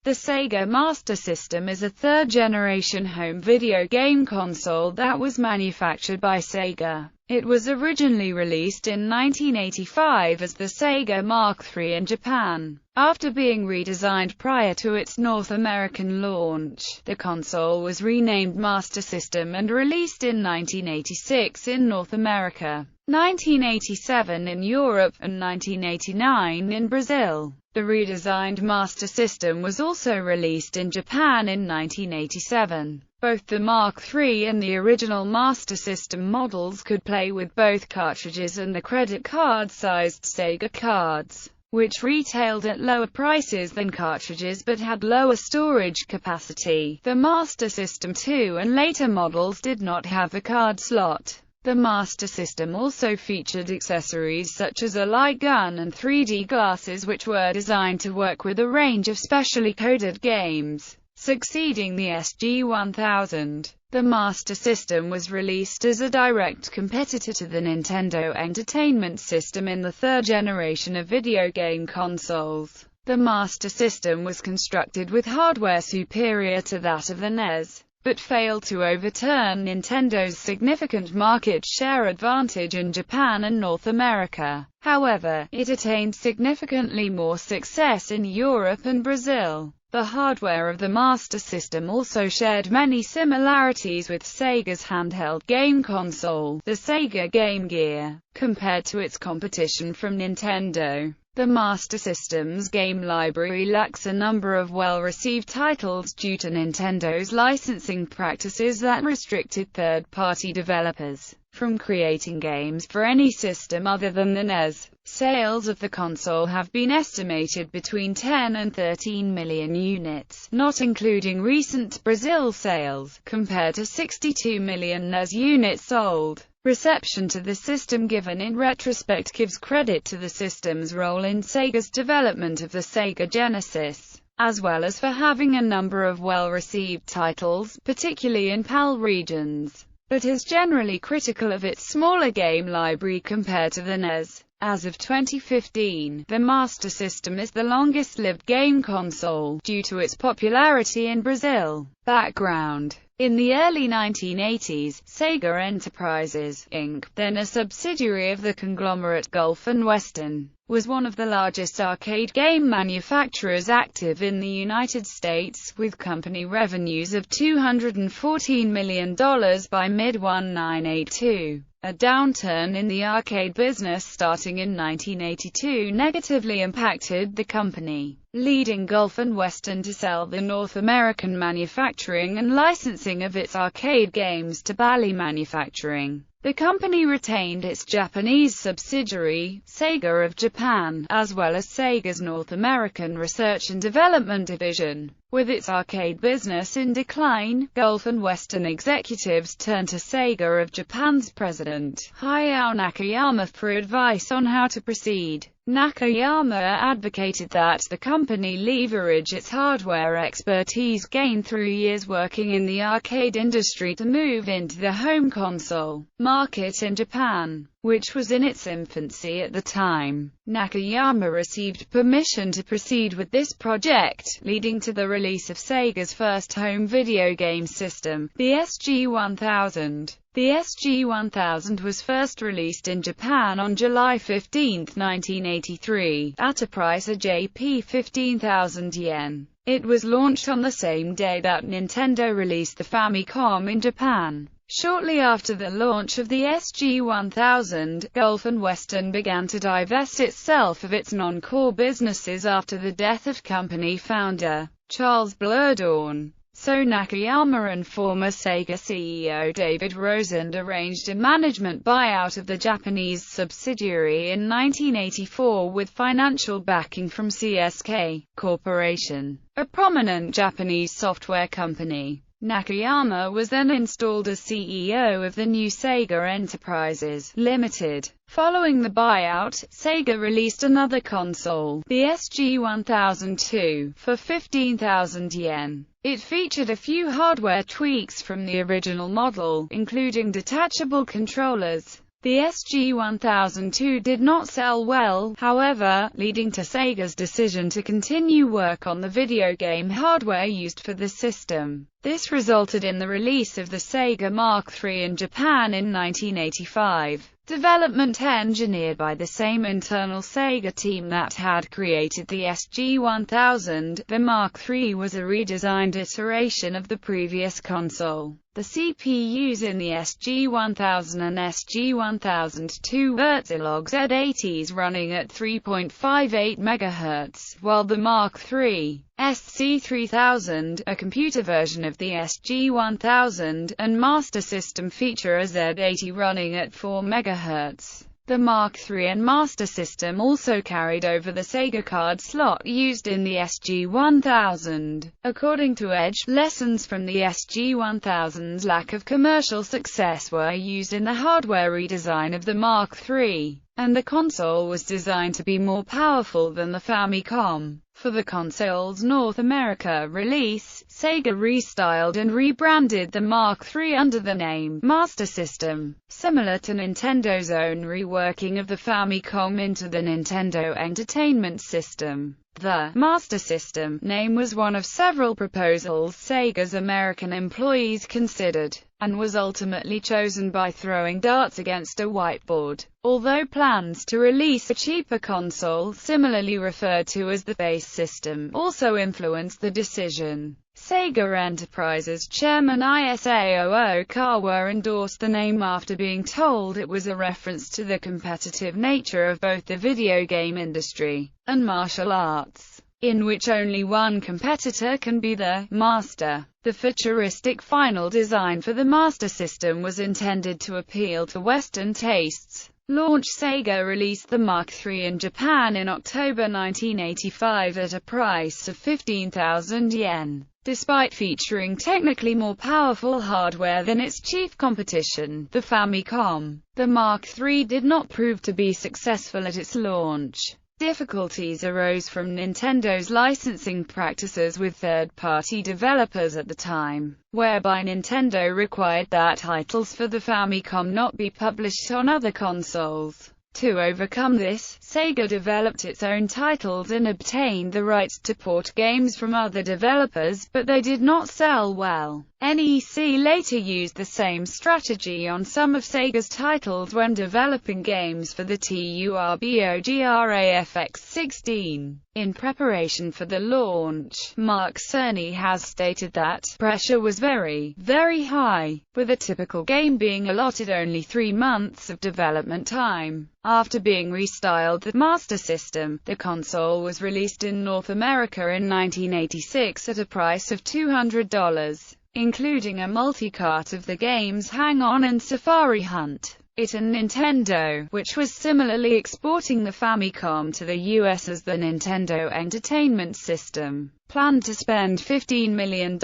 The Sega Master System is a third-generation home video game console that was manufactured by Sega. It was originally released in 1985 as the Sega Mark III in Japan. After being redesigned prior to its North American launch, the console was renamed Master System and released in 1986 in North America, 1987 in Europe, and 1989 in Brazil. The redesigned Master System was also released in Japan in 1987. Both the Mark III and the original Master System models could play with both cartridges and the credit card-sized Sega cards, which retailed at lower prices than cartridges but had lower storage capacity. The Master System 2 and later models did not have a card slot. The Master System also featured accessories such as a light gun and 3D glasses which were designed to work with a range of specially coded games, succeeding the SG-1000. The Master System was released as a direct competitor to the Nintendo Entertainment System in the third generation of video game consoles. The Master System was constructed with hardware superior to that of the NES, but failed to overturn Nintendo's significant market share advantage in Japan and North America. However, it attained significantly more success in Europe and Brazil. The hardware of the Master System also shared many similarities with Sega's handheld game console, the Sega Game Gear. Compared to its competition from Nintendo, the Master System's game library lacks a number of well-received titles due to Nintendo's licensing practices that restricted third-party developers from creating games for any system other than the NES. Sales of the console have been estimated between 10 and 13 million units, not including recent Brazil sales, compared to 62 million NES units sold. Reception to the system given in retrospect gives credit to the system's role in Sega's development of the Sega Genesis, as well as for having a number of well-received titles, particularly in PAL regions, but is generally critical of its smaller game library compared to the NES. As of 2015, the Master System is the longest-lived game console, due to its popularity in Brazil. Background: in the early 1980s, Sega Enterprises, Inc., then a subsidiary of the conglomerate Gulf and Western, was one of the largest arcade game manufacturers active in the United States, with company revenues of $214 million by mid-1982. A downturn in the arcade business starting in 1982 negatively impacted the company, leading Gulf and Western to sell the North American manufacturing and licensing of its arcade games to Bally Manufacturing. The company retained its Japanese subsidiary, Sega of Japan, as well as Sega's North American Research and Development Division. With its arcade business in decline, Gulf and Western executives turned to Sega of Japan's president, Hayao Nakayama, for advice on how to proceed. Nakayama advocated that the company leverage its hardware expertise gained through years working in the arcade industry to move into the home console market in Japan, which was in its infancy at the time. Nakayama received permission to proceed with this project, leading to the release of Sega's first home video game system, the SG-1000. The SG-1000 was first released in Japan on July 15, 1983, at a price of Jp 15,000 yen. It was launched on the same day that Nintendo released the Famicom in Japan. Shortly after the launch of the SG-1000, Gulf and Western began to divest itself of its non-core businesses after the death of company founder Charles Bluhdorn. So Nakayama and former Sega CEO David Rosand arranged a management buyout of the Japanese subsidiary in 1984 with financial backing from CSK Corporation, a prominent Japanese software company. Nakayama was then installed as CEO of the new Sega Enterprises Limited. Following the buyout, Sega released another console, the SG-1002, for 15,000 yen. It featured a few hardware tweaks from the original model, including detachable controllers. The SG-1002 did not sell well, however, leading to Sega's decision to continue work on the video game hardware used for the system. This resulted in the release of the Sega Mark III in Japan in 1985. Development engineered by the same internal Sega team that had created the SG-1000, the Mark III was a redesigned iteration of the previous console. The CPUs in the SG-1000 and SG-1002 were Zilog Z80s running at 3.58 MHz, while the Mark III SC3000, a computer version of the SG-1000, and Master System feature a Z80 running at 4 MHz. The Mark III and Master System also carried over the Sega card slot used in the SG-1000. According to Edge, lessons from the SG-1000's lack of commercial success were used in the hardware redesign of the Mark III, and the console was designed to be more powerful than the Famicom. For the console's North America release, Sega restyled and rebranded the Mark III under the name Master System, similar to Nintendo's own reworking of the Famicom into the Nintendo Entertainment System. The Master System name was one of several proposals Sega's American employees considered, and was ultimately chosen by throwing darts against a whiteboard. Although plans to release a cheaper console, similarly referred to as the base system, also influenced the decision. Sega Enterprises chairman Isao Okawa endorsed the name after being told it was a reference to the competitive nature of both the video game industry and martial arts, in which only one competitor can be the master. The futuristic final design for the Master System was intended to appeal to Western tastes. Launch Sega released the Mark III in Japan in October 1985 at a price of 15,000 yen. Despite featuring technically more powerful hardware than its chief competition, the Famicom, the Mark III did not prove to be successful at its launch. Difficulties arose from Nintendo's licensing practices with third-party developers at the time, whereby Nintendo required that titles for the Famicom not be published on other consoles. To overcome this, Sega developed its own titles and obtained the rights to port games from other developers, but they did not sell well. NEC later used the same strategy on some of Sega's titles when developing games for the TurboGrafx-16. In preparation for the launch, Mark Cerny has stated that pressure was very, very high, with a typical game being allotted only 3 months of development time. After being restyled the Master System, the console was released in North America in 1986 at a price of $200. Including a multi-cart of the games Hang On and Safari Hunt. It and Nintendo, which was similarly exporting the Famicom to the US as the Nintendo Entertainment System, planned to spend $15 million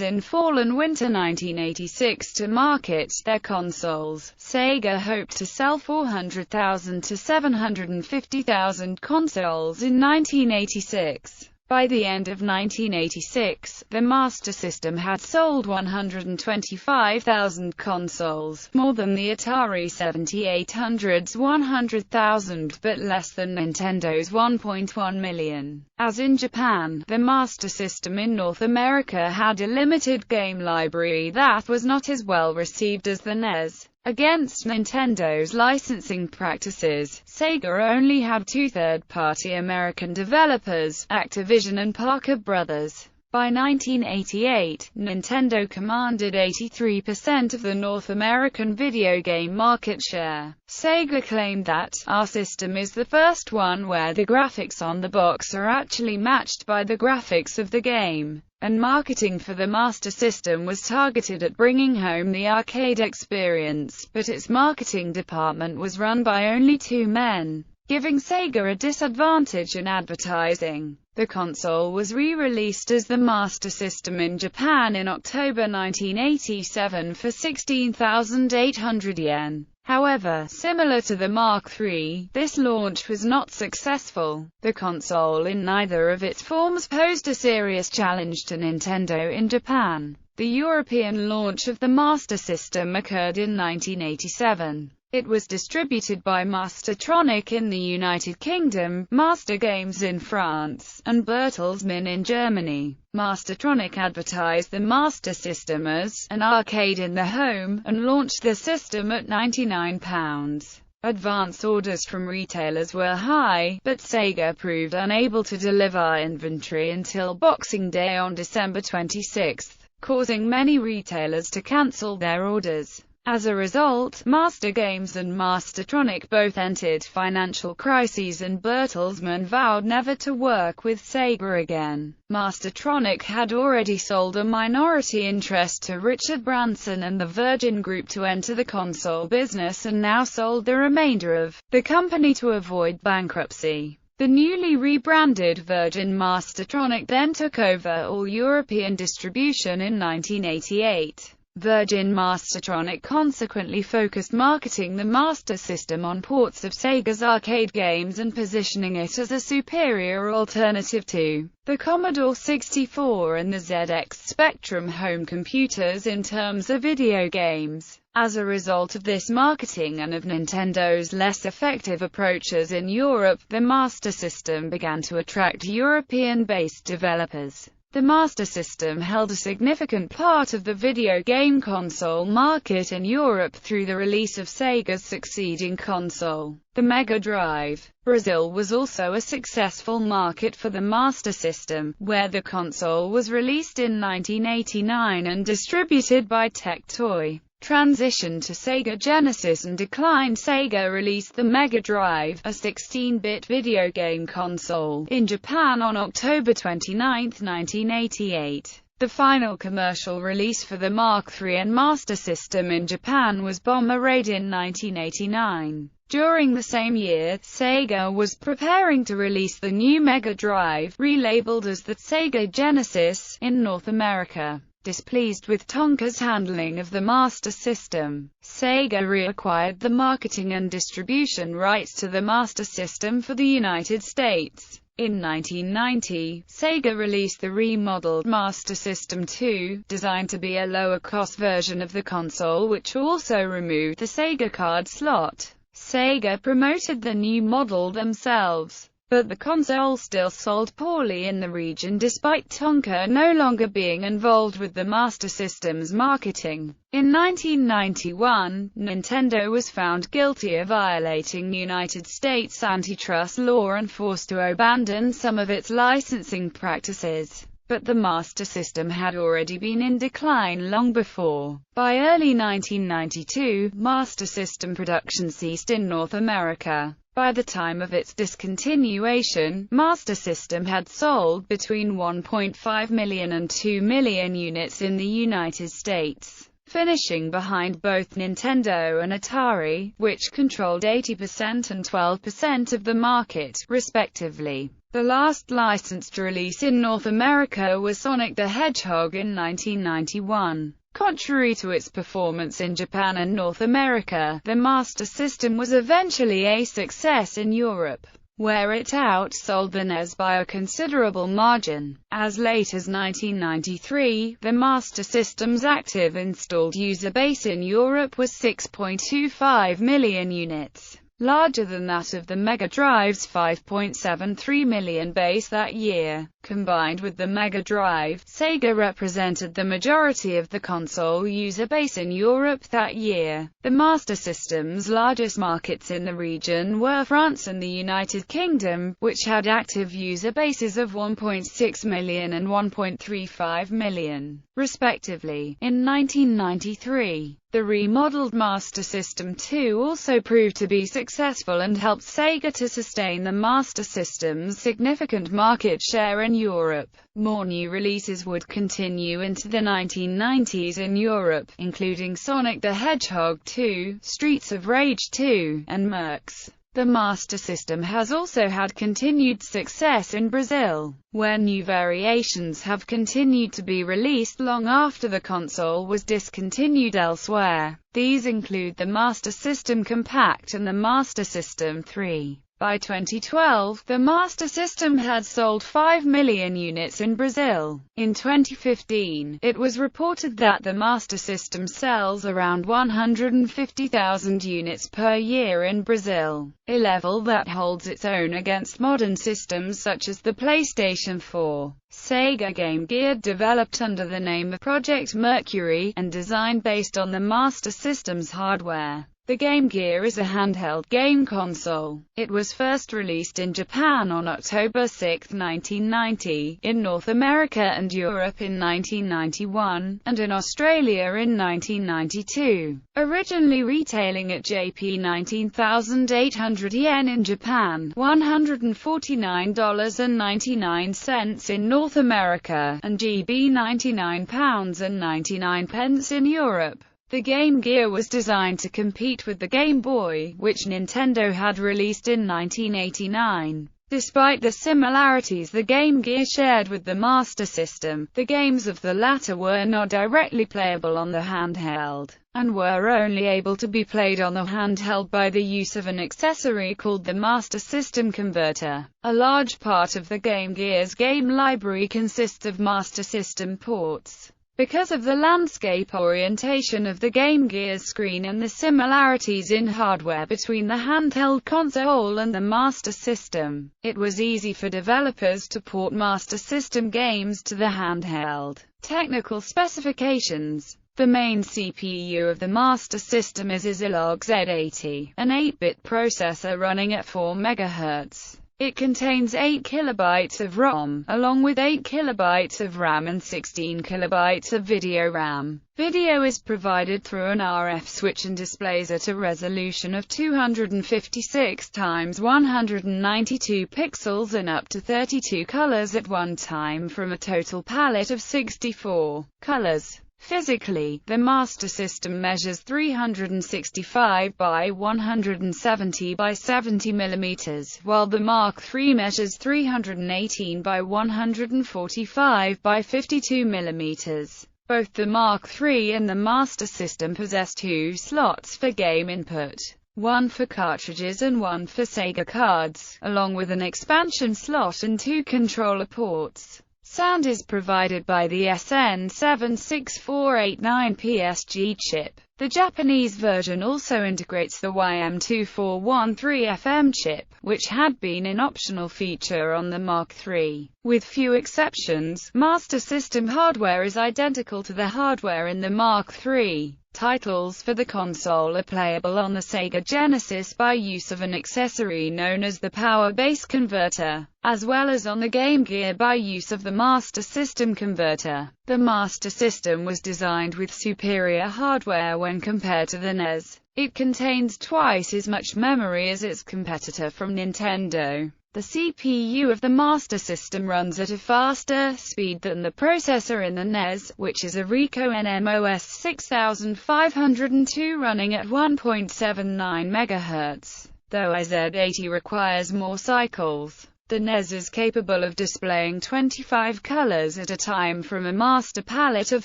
in fall and winter 1986 to market their consoles. Sega hoped to sell 400,000 to 750,000 consoles in 1986. By the end of 1986, the Master System had sold 125,000 consoles, more than the Atari 7800's 100,000, but less than Nintendo's 1.1 million. As in Japan, the Master System in North America had a limited game library that was not as well received as the NES. Against Nintendo's licensing practices, Sega only had 2 third-party American developers, Activision and Parker Brothers. By 1988, Nintendo commanded 83% of the North American video game market share. Sega claimed that, "Our system is the first one where the graphics on the box are actually matched by the graphics of the game." And marketing for the Master System was targeted at bringing home the arcade experience, but its marketing department was run by only 2 men, giving Sega a disadvantage in advertising. The console was re-released as the Master System in Japan in October 1987 for 16,800 yen. However, similar to the Mark III, this launch was not successful. The console in neither of its forms posed a serious challenge to Nintendo in Japan. The European launch of the Master System occurred in 1987. It was distributed by Mastertronic in the United Kingdom, Master Games in France, and Bertelsmann in Germany. Mastertronic advertised the Master System as an arcade in the home, and launched the system at £99. Advance orders from retailers were high, but Sega proved unable to deliver inventory until Boxing Day on December 26, causing many retailers to cancel their orders. As a result, Master Games and Mastertronic both entered financial crises, and Bertelsmann vowed never to work with Sega again. Mastertronic had already sold a minority interest to Richard Branson and the Virgin Group to enter the console business, and now sold the remainder of the company to avoid bankruptcy. The newly rebranded Virgin Mastertronic then took over all European distribution in 1988. Virgin Mastertronic consequently focused marketing the Master System on ports of Sega's arcade games and positioning it as a superior alternative to the Commodore 64 and the ZX Spectrum home computers in terms of video games. As a result of this marketing and of Nintendo's less effective approaches in Europe, the Master System began to attract European-based developers. The Master System held a significant part of the video game console market in Europe through the release of Sega's succeeding console, the Mega Drive. Brazil was also a successful market for the Master System, where the console was released in 1989 and distributed by Tectoy. Transition to Sega Genesis and declined. Sega released the Mega Drive, a 16-bit video game console, in Japan on October 29, 1988. The final commercial release for the Mark III and Master System in Japan was Bomber Raid in 1989. During the same year, Sega was preparing to release the new Mega Drive, relabeled as the Sega Genesis, in North America. Displeased with Tonka's handling of the Master System, Sega reacquired the marketing and distribution rights to the Master System for the United States. In 1990, Sega released the remodeled Master System 2, designed to be a lower-cost version of the console, which also removed the Sega card slot. Sega promoted the new model themselves, but the console still sold poorly in the region despite Tonka no longer being involved with the Master System's marketing. In 1991, Nintendo was found guilty of violating United States antitrust law and forced to abandon some of its licensing practices. But the Master System had already been in decline long before. By early 1992, Master System production ceased in North America. By the time of its discontinuation, Master System had sold between 1.5 million and 2 million units in the United States, finishing behind both Nintendo and Atari, which controlled 80% and 12% of the market, respectively. The last licensed release in North America was Sonic the Hedgehog in 1991. Contrary to its performance in Japan and North America, the Master System was eventually a success in Europe, where it outsold the NES by a considerable margin. As late as 1993, the Master System's active installed user base in Europe was 6.25 million units, larger than that of the Mega Drive's 5.73 million base that year. Combined with the Mega Drive, Sega represented the majority of the console user base in Europe that year. The Master System's largest markets in the region were France and the United Kingdom, which had active user bases of 1.6 million and 1.35 million, respectively. In 1993, the remodeled Master System 2 also proved to be successful and helped Sega to sustain the Master System's significant market share in Europe. More new releases would continue into the 1990s in Europe, including Sonic the Hedgehog 2, Streets of Rage 2, and Mercs. The Master System has also had continued success in Brazil, where new variations have continued to be released long after the console was discontinued elsewhere. These include the Master System Compact and the Master System 3. By 2012, the Master System had sold 5 million units in Brazil. In 2015, it was reported that the Master System sells around 150,000 units per year in Brazil, a level that holds its own against modern systems such as the PlayStation 4. Sega Game Gear, developed under the name of Project Mercury, and designed based on the Master System's hardware. The Game Gear is a handheld game console. It was first released in Japan on October 6, 1990, in North America and Europe in 1991, and in Australia in 1992. Originally retailing at Jp 19,800 yen in Japan, $149.99 in North America, and GB £99.99 in Europe. The Game Gear was designed to compete with the Game Boy, which Nintendo had released in 1989. Despite the similarities the Game Gear shared with the Master System, the games of the latter were not directly playable on the handheld, and were only able to be played on the handheld by the use of an accessory called the Master System Converter. A large part of the Game Gear's game library consists of Master System ports. Because of the landscape orientation of the Game Gear's screen and the similarities in hardware between the handheld console and the Master System, it was easy for developers to port Master System games to the handheld. Technical specifications. The main CPU of the Master System is a Zilog Z80, an 8-bit processor running at 4 MHz. It contains 8 KB of ROM, along with 8 KB of RAM and 16 KB of video RAM. Video is provided through an RF switch and displays at a resolution of 256 × 192 pixels and up to 32 colors at one time from a total palette of 64 colors. Physically, the Master System measures 365 by 170 by 70 mm, while the Mark III measures 318 by 145 by 52 mm. Both the Mark III and the Master System possess 2 slots for game input, one for cartridges and one for Sega cards, along with an expansion slot and 2 controller ports. Sound is provided by the SN76489 PSG chip. The Japanese version also integrates the YM2413 FM chip, which had been an optional feature on the Mark III. With few exceptions, Master System hardware is identical to the hardware in the Mark III. Titles for the console are playable on the Sega Genesis by use of an accessory known as the Power Base Converter, as well as on the Game Gear by use of the Master System Converter. The Master System was designed with superior hardware when compared to the NES. It contains twice as much memory as its competitor from Nintendo. The CPU of the Master System runs at a faster speed than the processor in the NES, which is a Ricoh NMOS 6502 running at 1.79 MHz, though a Z80 requires more cycles. The NES is capable of displaying 25 colors at a time from a master palette of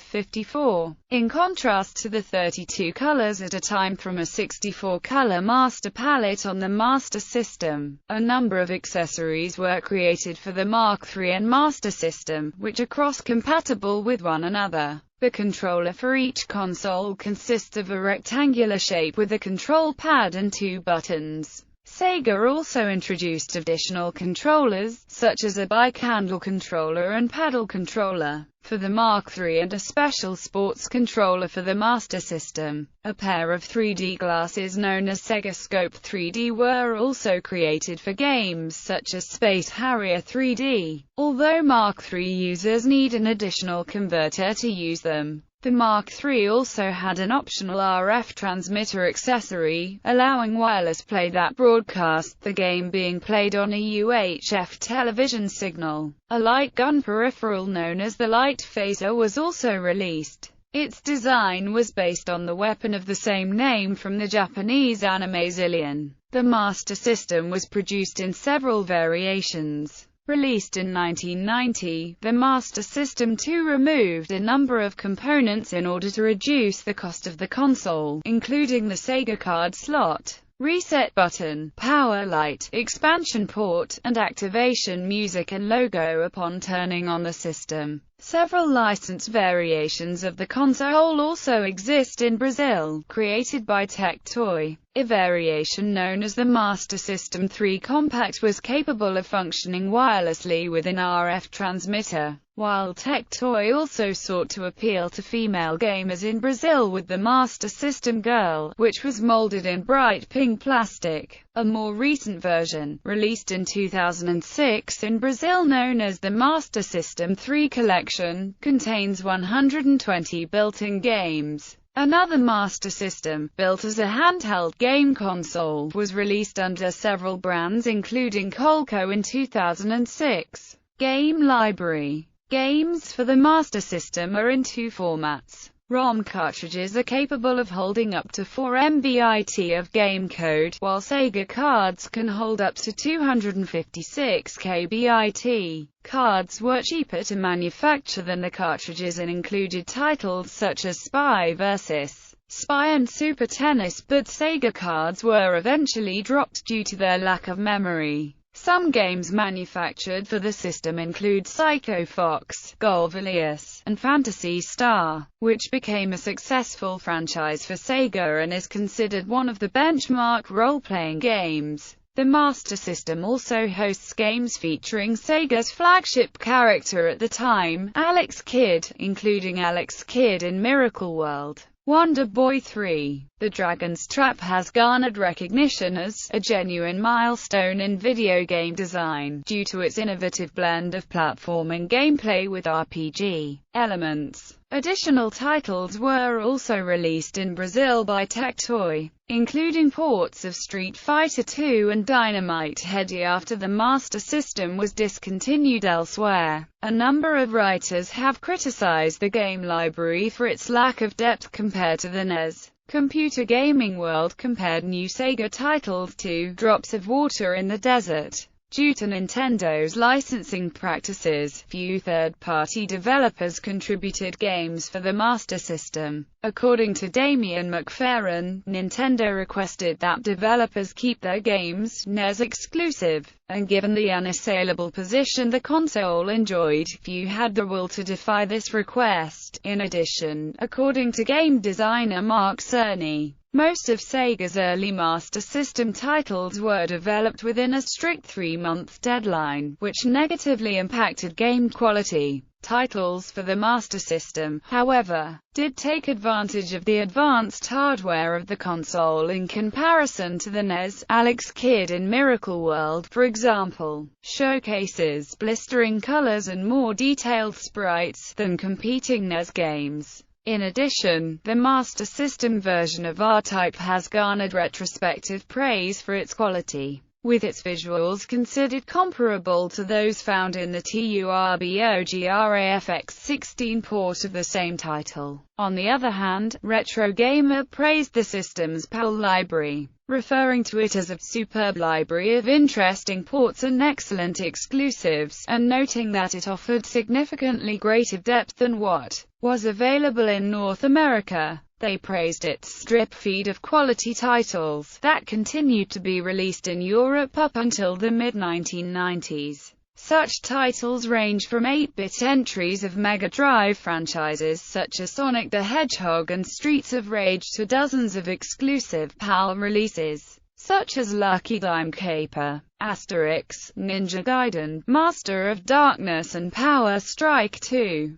54, in contrast to the 32 colors at a time from a 64-color master palette on the Master System. A number of accessories were created for the Mark III and Master System, which are cross-compatible with one another. The controller for each console consists of a rectangular shape with a control pad and 2 buttons. Sega also introduced additional controllers, such as a bike-handle controller and paddle controller, for the Mark III and a special sports controller for the Master System. A pair of 3D glasses known as Sega Scope 3D were also created for games such as Space Harrier 3D, although Mark III users need an additional converter to use them. The Mark III also had an optional RF transmitter accessory, allowing wireless play that broadcasts the game being played on a UHF television signal. A light gun peripheral known as the Light Phaser was also released. Its design was based on the weapon of the same name from the Japanese anime Zillion. The Master System was produced in several variations. Released in 1990, the Master System 2 removed a number of components in order to reduce the cost of the console, including the Sega card slot. reset button, power light, expansion port, and activation music and logo upon turning on the system. Several licensed variations of the console also exist in Brazil, created by Tectoy. A variation known as the Master System 3 Compact was capable of functioning wirelessly with an RF transmitter, while Tectoy also sought to appeal to female gamers in Brazil with the Master System Girl, which was molded in bright pink plastic. A more recent version, released in 2006 in Brazil known as the Master System 3 Collection, contains 120 built-in games. Another Master System, built as a handheld game console, was released under several brands including Coleco in 2006. Game library. Games for the Master System are in two formats. ROM cartridges are capable of holding up to 4 MB of game code, while Sega cards can hold up to 256 KB. Cards were cheaper to manufacture than the cartridges and included titles such as Spy vs. Spy and Super Tennis, but Sega cards were eventually dropped due to their lack of memory. Some games manufactured for the system include Psycho Fox, Golvalius, and Phantasy Star, which became a successful franchise for Sega and is considered one of the benchmark role-playing games. The Master System also hosts games featuring Sega's flagship character at the time, Alex Kidd, including Alex Kidd in Miracle World. Wonder Boy 3. The Dragon's Trap has garnered recognition as a genuine milestone in video game design, due to its innovative blend of platforming gameplay with RPG elements. Additional titles were also released in Brazil by Tectoy, including ports of Street Fighter II and Dynamite Headdy after the Master System was discontinued elsewhere. A number of writers have criticized the game library for its lack of depth compared to the NES. Computer Gaming World compared new Sega titles to drops of water in the desert. Due to Nintendo's licensing practices, few third-party developers contributed games for the Master System. According to Damian McFerrin, Nintendo requested that developers keep their games NES exclusive, and given the unassailable position the console enjoyed, few had the will to defy this request. In addition, according to game designer Mark Cerny, most of Sega's early Master System titles were developed within a strict 3-month deadline, which negatively impacted game quality. Titles for the Master System, however, did take advantage of the advanced hardware of the console in comparison to the NES. Alex Kidd in Miracle World, for example, showcases blistering colors and more detailed sprites than competing NES games. In addition, the Master System version of R-Type has garnered retrospective praise for its quality, with its visuals considered comparable to those found in the TurboGrafx-16 port of the same title. On the other hand, Retro Gamer praised the system's PAL library, referring to it as a superb library of interesting ports and excellent exclusives, and noting that it offered significantly greater depth than what was available in North America. They praised its strip feed of quality titles that continued to be released in Europe up until the mid-1990s. Such titles range from 8-bit entries of Mega Drive franchises such as Sonic the Hedgehog and Streets of Rage to dozens of exclusive PAL releases, such as Lucky Dime Caper, Asterix, Ninja Gaiden, Master of Darkness and Power Strike 2.